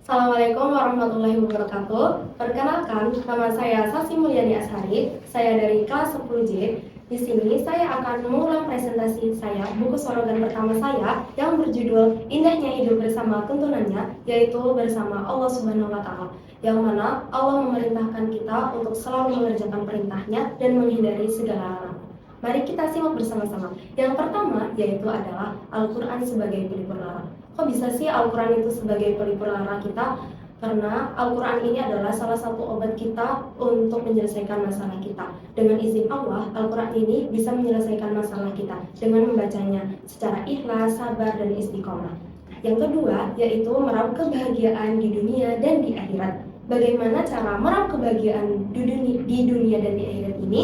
Assalamualaikum warahmatullahi wabarakatuh. Perkenalkan, nama saya Sasi Mulyani Ashari. Saya dari kelas 10J. Di sini saya akan mengulang presentasi saya, buku sorogan pertama saya yang berjudul Indahnya Hidup Bersama Tuntunannya, yaitu bersama Allah Subhanahu wa Ta'ala. Yang mana Allah memerintahkan kita untuk selalu mengerjakan perintahnya dan menghindari segala larangan. Mari kita simak bersama-sama. Yang pertama yaitu adalah Al-Quran sebagai pelipur lara. Kok bisa sih Al-Quran itu sebagai pelipur lara kita? Karena Al-Quran ini adalah salah satu obat kita untuk menyelesaikan masalah kita. Dengan izin Allah, Al-Quran ini bisa menyelesaikan masalah kita dengan membacanya secara ikhlas, sabar, dan istiqomah. Yang kedua yaitu meraup kebahagiaan di dunia dan di akhirat. Bagaimana cara meraup kebahagiaan di dunia dan di akhirat ini?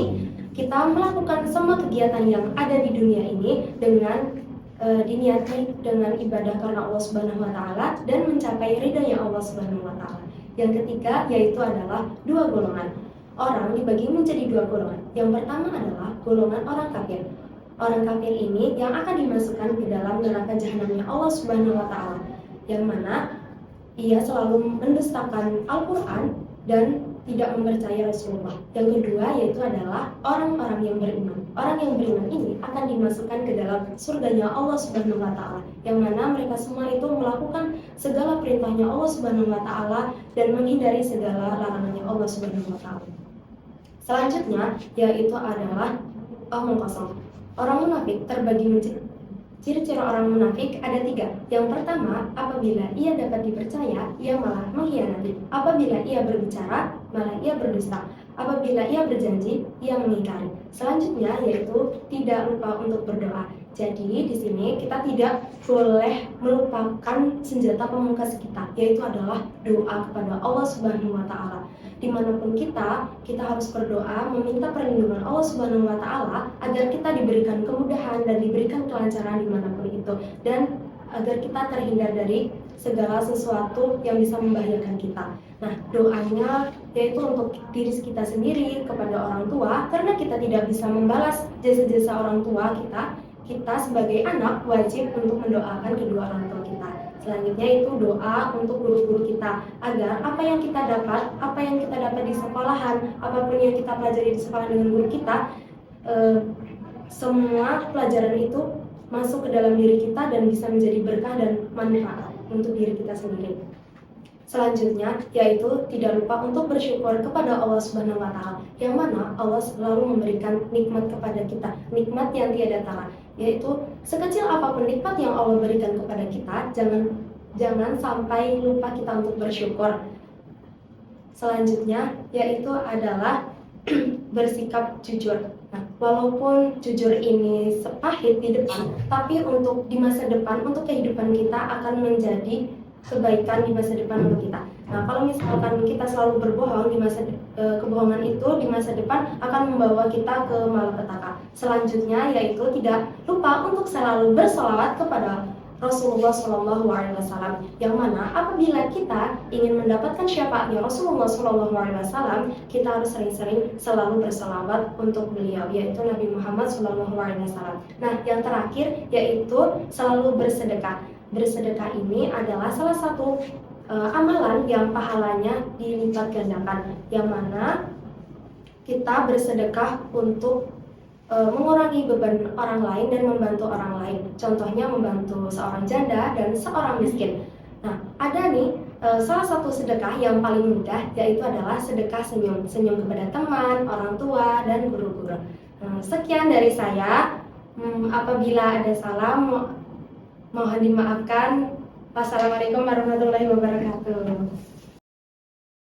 Kita melakukan semua kegiatan yang ada di dunia ini dengan diniati dengan ibadah karena Allah Subhanahu wa Ta'ala dan mencapai ridhonya Allah Subhanahu wa Ta'ala. Yang ketiga yaitu adalah dua golongan. Orang dibagi menjadi dua golongan. Yang pertama adalah golongan orang kafir. Orang kafir ini yang akan dimasukkan ke dalam neraka jahanamnya Allah Subhanahu wa Ta'ala, yang mana ia selalu mendustakan Al-Quran dan tidak mempercayai Rasulullah. Yang kedua yaitu adalah orang-orang yang beriman. Orang yang beriman ini akan dimasukkan ke dalam surganya Allah Subhanahu wa Ta'ala, yang mana mereka semua itu melakukan segala perintahnya Allah Subhanahu wa Ta'ala dan menghindari segala larangannya Allah Subhanahu wa Ta'ala. Selanjutnya yaitu adalah omong kosong. Orang munafik terbagi menjadi ciri-ciri orang munafik ada tiga. Yang pertama, apabila ia dapat dipercaya, ia malah mengkhianati. Apabila ia berbicara, malah ia berdusta. Apabila ia berjanji, ia mengingkari. Selanjutnya yaitu tidak lupa untuk berdoa. Jadi di sini kita tidak boleh melupakan senjata pamungkas kita, yaitu adalah doa kepada Allah Subhanahu wa Ta'ala. Dimanapun kita harus berdoa meminta perlindungan Allah Subhanahu wa Ta'ala agar kita diberikan kemudahan dan diberikan kelancaran dimanapun itu, dan agar kita terhindar dari segala sesuatu yang bisa membahayakan kita. Nah, doanya yaitu untuk diri kita sendiri, kepada orang tua, karena kita tidak bisa membalas jasa-jasa orang tua kita sebagai anak wajib untuk mendoakan kedua orang tua kita. Selanjutnya itu doa untuk guru-guru kita agar apa yang kita dapat di sekolahan, apapun yang kita pelajari di sekolah dengan guru kita, semua pelajaran itu masuk ke dalam diri kita dan bisa menjadi berkah dan manfaat untuk diri kita sendiri. Selanjutnya yaitu tidak lupa untuk bersyukur kepada Allah Subhanahu wa Ta'ala, yang mana Allah selalu memberikan nikmat kepada kita, nikmat yang tiada tara. Yaitu sekecil apapun nikmat yang Allah berikan kepada kita, jangan sampai lupa kita untuk bersyukur. Selanjutnya yaitu adalah bersikap jujur. Nah, walaupun jujur ini pahit di depan, tapi untuk di masa depan, untuk kehidupan kita akan menjadi kebaikan di masa depan untuk kita. Nah, kalau misalkan kita selalu berbohong kebohongan itu di masa depan akan membawa kita ke malapetaka. Selanjutnya yaitu tidak lupa untuk selalu bersolawat kepada Rasulullah SAW, yang mana apabila kita ingin mendapatkan syafaatnya Rasulullah SAW, kita harus sering-sering selalu bersolawat untuk beliau, yaitu Nabi Muhammad SAW. Nah, yang terakhir yaitu selalu bersedekah. Bersedekah ini adalah salah satu amalan yang pahalanya dilipat gandakan, yang mana kita bersedekah untuk mengurangi beban orang lain dan membantu orang lain. Contohnya membantu seorang janda dan seorang miskin. Nah, ada nih salah satu sedekah yang paling mudah, yaitu adalah sedekah senyum kepada teman, orang tua, dan guru-guru. Sekian dari saya. Apabila ada salah, mohon dimaafkan. Wassalamualaikum warahmatullahi wabarakatuh.